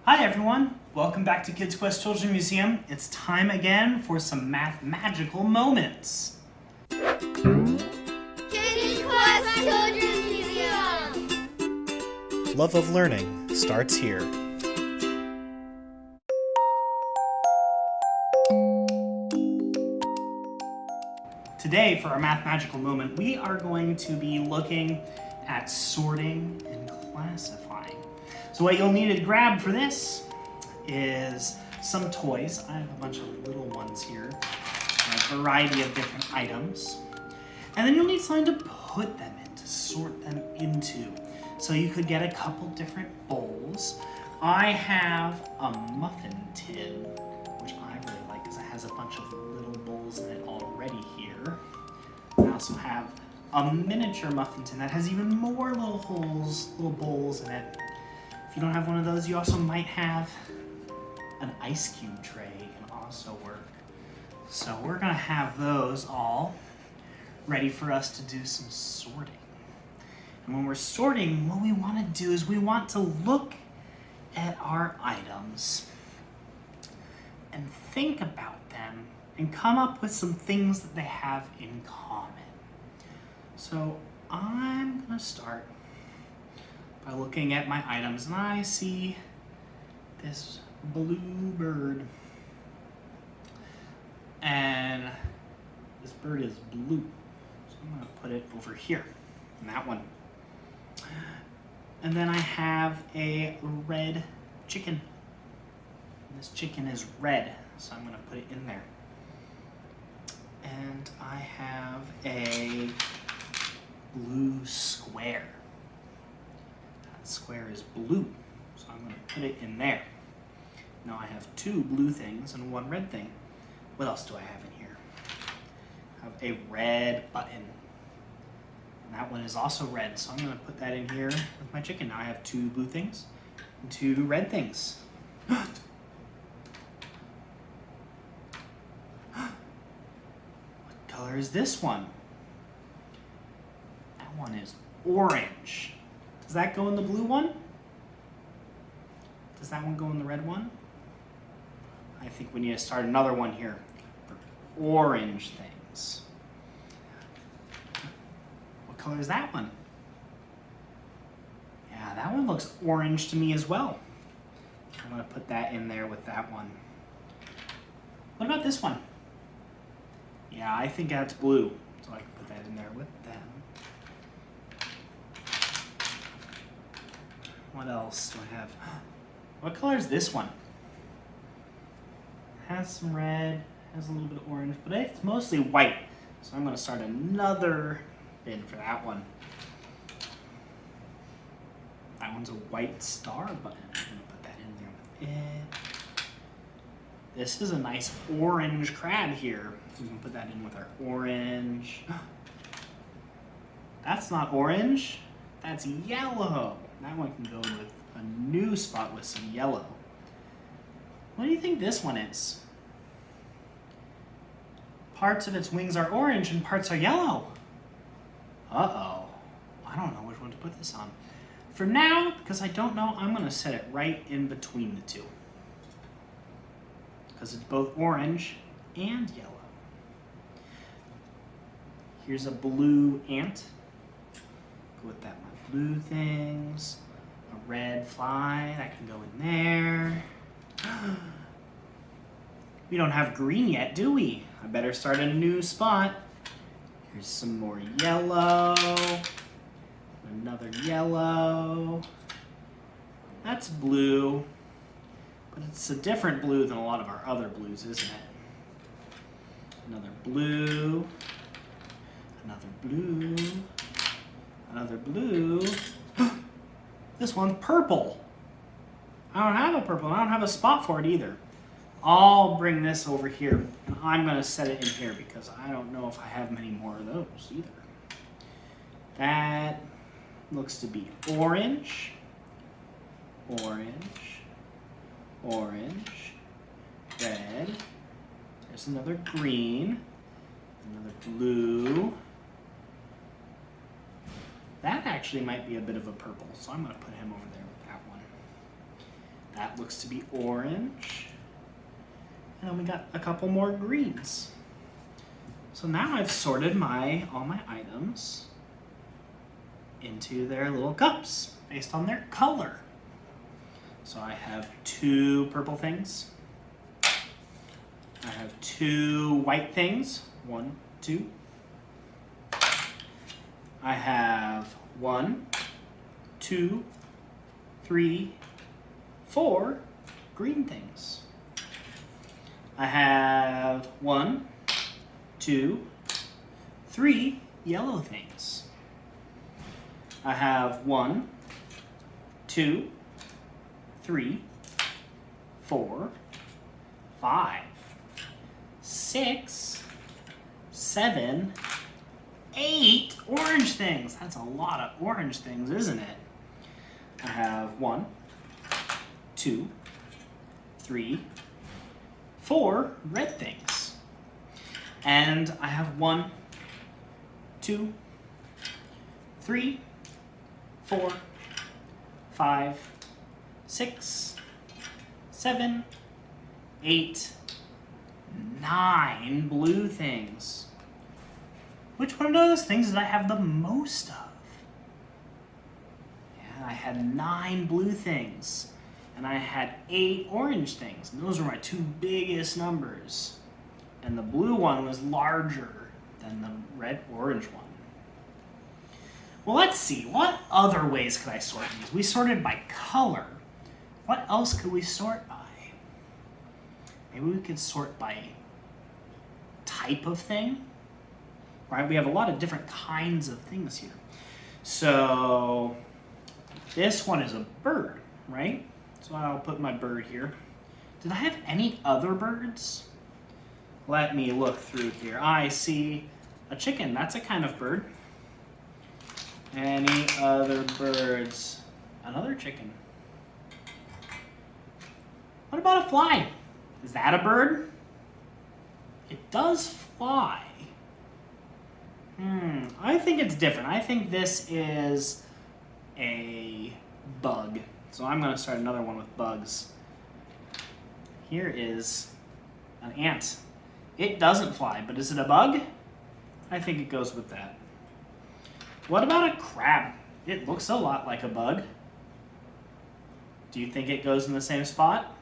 Hi everyone, welcome back to Kids Quest Children's Museum. It's time again for some math magical moments. Kids Quest Children's Museum! Love of learning starts here. Today for our math magical moment, we are going to be looking at sorting and classifying. So what you'll need to grab for this is some toys. I have a bunch of little ones here, a variety of different items. And then you'll need something to put them in, to sort them into. So you could get a couple different bowls. I have a muffin tin, which I really like because it has a bunch of little bowls in it already here. I also have a miniature muffin tin that has even more little holes, little bowls in it. If you don't have one of those, you also might have an ice cube tray, can also work. So we're gonna have those all ready for us to do some sorting. And when we're sorting, what we wanna do is we want to look at our items and think about them and come up with some things that they have in common. So I'm gonna start by looking at my items, and I see this blue bird. And this bird is blue. So I'm gonna put it over here, in that one. And then I have a red chicken. And this chicken is red, so I'm gonna put it in there. And I have a blue square. Square is blue, so I'm going to put it in there. Now I have two blue things and one red thing. What else do I have in here? I have a red button, and that one is also red, so I'm going to put that in here with my chicken. Now I have two blue things and two red things. What color is this one? That one is orange. Does that go in the blue one? Does that one go in the red one? I think we need to start another one here for orange things. What color is that one? Yeah, that one looks orange to me as well. I'm going to put that in there with that one. What about this one? Yeah, I think that's blue, so I can put that in there with them. What else do I have? What color is this one? It has some red, has a little bit of orange, but it's mostly white. So I'm going to start another bin for that one. That one's a white star button. I'm going to put that in there with it. This is a nice orange crab here. We can put that in with our orange. That's not orange. That's yellow. That one can go with a new spot with some yellow. What do you think this one is? Parts of its wings are orange and parts are yellow. Uh-oh. I don't know which one to put this on. For now, because I don't know, I'm going to set it right in between the two. Because it's both orange and yellow. Here's a blue ant. Go with that one. Blue things, a red fly, that can go in there. We don't have green yet, do we? I better start a new spot. Here's some more yellow, another yellow. That's blue, but it's a different blue than a lot of our other blues, isn't it? Another blue, another blue. Another blue. This one's purple. I don't have a purple. I don't have a spot for it either. I'll bring this over here, and I'm going to set it in here because I don't know if I have many more of those either. That looks to be orange, orange, orange, red. There's another green, another blue. That actually might be a bit of a purple, so I'm going to put him over there with that one. That looks to be orange. And then we got a couple more greens. So now I've sorted all my items into their little cups based on their color. So I have 2 purple things. I have 2 white things. 1, 2. I have 1, 2, 3, 4 green things. I have 1, 2, 3 yellow things. I have 1, 2, 3, 4, 5, 6, 7, 8 orange things. That's a lot of orange things, isn't it? I have 1, 2, 3, 4 red things. And I have 1, 2, 3, 4, 5, 6, 7, 8, 9 blue things. Which one of those things did I have the most of? Yeah, I had 9 blue things. And I had 8 orange things. And those were my 2 biggest numbers. And the blue one was larger than the red-orange one. Well, let's see. What other ways could I sort these? We sorted by color. What else could we sort by? Maybe we could sort by type of thing. Right? We have a lot of different kinds of things here. So this one is a bird, right? So I'll put my bird here. Did I have any other birds? Let me look through here. I see a chicken. That's a kind of bird. Any other birds? Another chicken. What about a fly? Is that a bird? It does fly. I think it's different. I think this is a bug. So I'm going to start another one with bugs. Here is an ant. It doesn't fly, but is it a bug? I think it goes with that. What about a crab? It looks a lot like a bug. Do you think it goes in the same spot?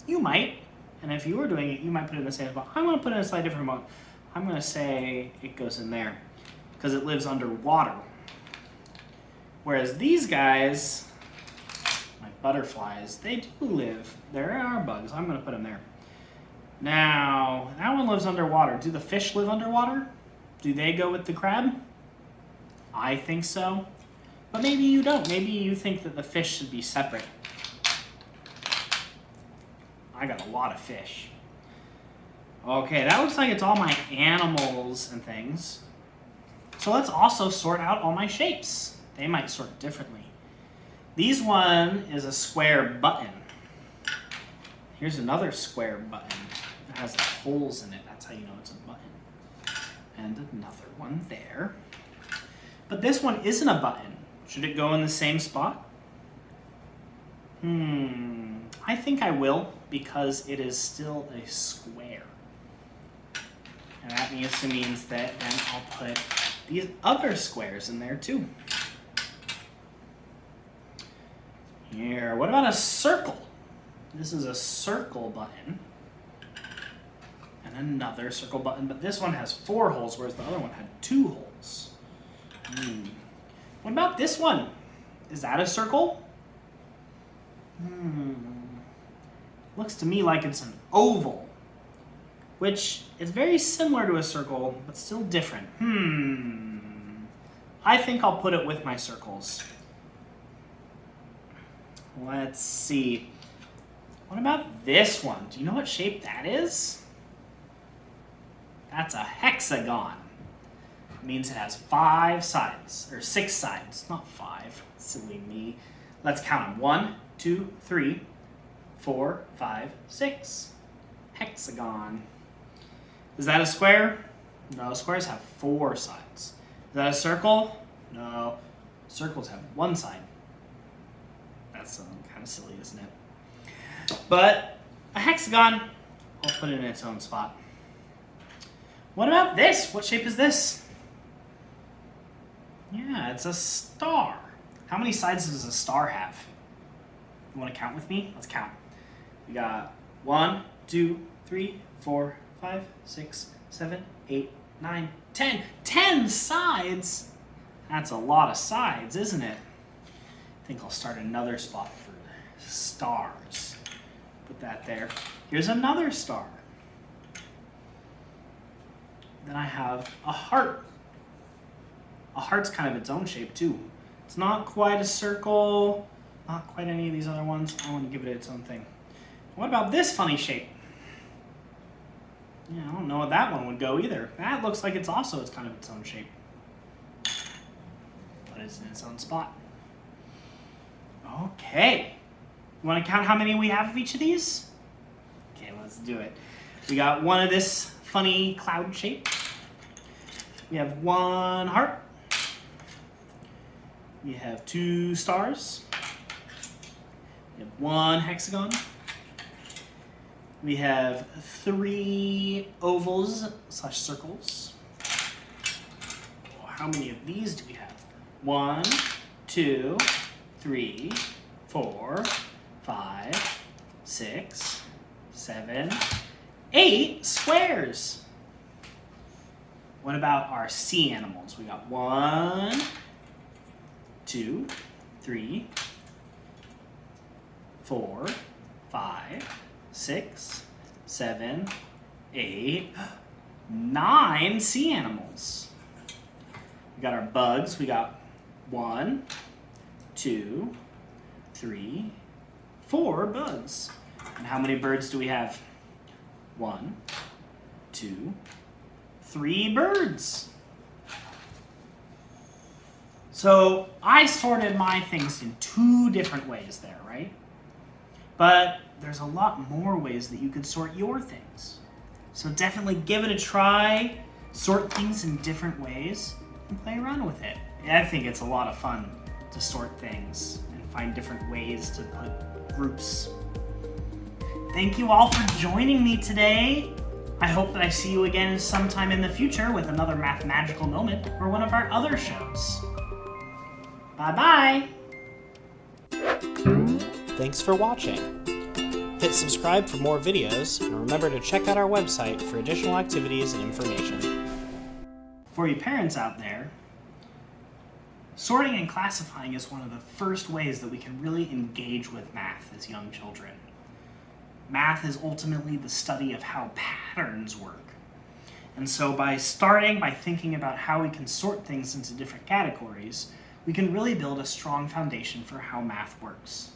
You might. And if you were doing it, you might put it in the same spot. I'm going to put it in a slightly different spot. I'm going to say it goes in there because it lives underwater. Whereas these guys, my butterflies, they do live. There are bugs. I'm going to put them there. Now, that one lives underwater. Do the fish live underwater? Do they go with the crab? I think so. But maybe you don't. Maybe you think that the fish should be separate. I got a lot of fish. Okay, that looks like it's all my animals and things. So let's also sort out all my shapes. They might sort differently. These one is a square button. Here's another square button. It has holes in it. That's how you know it's a button. And another one there. But this one isn't a button. Should it go in the same spot? I think I will because it is still a square. And that means that then I'll put these other squares in there too. Here, what about a circle? This is a circle button. And another circle button, but this one has 4 holes, whereas the other one had 2 holes. What about this one? Is that a circle? Looks to me like it's an oval, which is very similar to a circle, but still different. I think I'll put it with my circles. Let's see. What about this one? Do you know what shape that is? That's a hexagon. It means it has 5 sides, or 6 sides, not 5. Silly me. Let's count them. 1, 2, 3, 4, 5, 6. Hexagon. Is that a square? No, squares have 4 sides. Is that a circle? No, circles have 1 side. That's kind of silly, isn't it? But a hexagon, I'll put it in its own spot. What about this? What shape is this? Yeah, it's a star. How many sides does a star have? You want to count with me? Let's count. We got 1, 2, 3, 4, 5, 6, 7, 8, 9, 10. 10 sides? That's a lot of sides, isn't it? I think I'll start another spot for stars. Put that there. Here's another star. Then I have a heart. A heart's kind of its own shape too. It's not quite a circle, not quite any of these other ones. I want to give it its own thing. What about this funny shape? Yeah, I don't know what that one would go either. That looks like it's kind of its own shape. But it's in its own spot. Okay. You want to count how many we have of each of these? Okay, let's do it. We got one of this funny cloud shape. We have one heart. We have 2 stars. We have 1 hexagon. We have 3 ovals / circles. How many of these do we have? 1, 2, 3, 4, 5, 6, 7, 8 squares. What about our sea animals? We got 1, 2, 3, 4, 5, 6, 7, 8, 9 sea animals. We got our bugs. We got 1, 2, 3, 4 bugs. And how many birds do we have? 1, 2, 3 birds. So I sorted my things in 2 different ways there, right? But there's a lot more ways that you could sort your things. So definitely give it a try, sort things in different ways, and play around with it. I think it's a lot of fun to sort things and find different ways to put groups. Thank you all for joining me today. I hope that I see you again sometime in the future with another Math Magical Moment or one of our other shows. Bye-bye! Thanks for watching. Hit subscribe for more videos, and remember to check out our website for additional activities and information. For you parents out there, sorting and classifying is one of the first ways that we can really engage with math as young children. Math is ultimately the study of how patterns work. And so by thinking about how we can sort things into different categories, we can really build a strong foundation for how math works.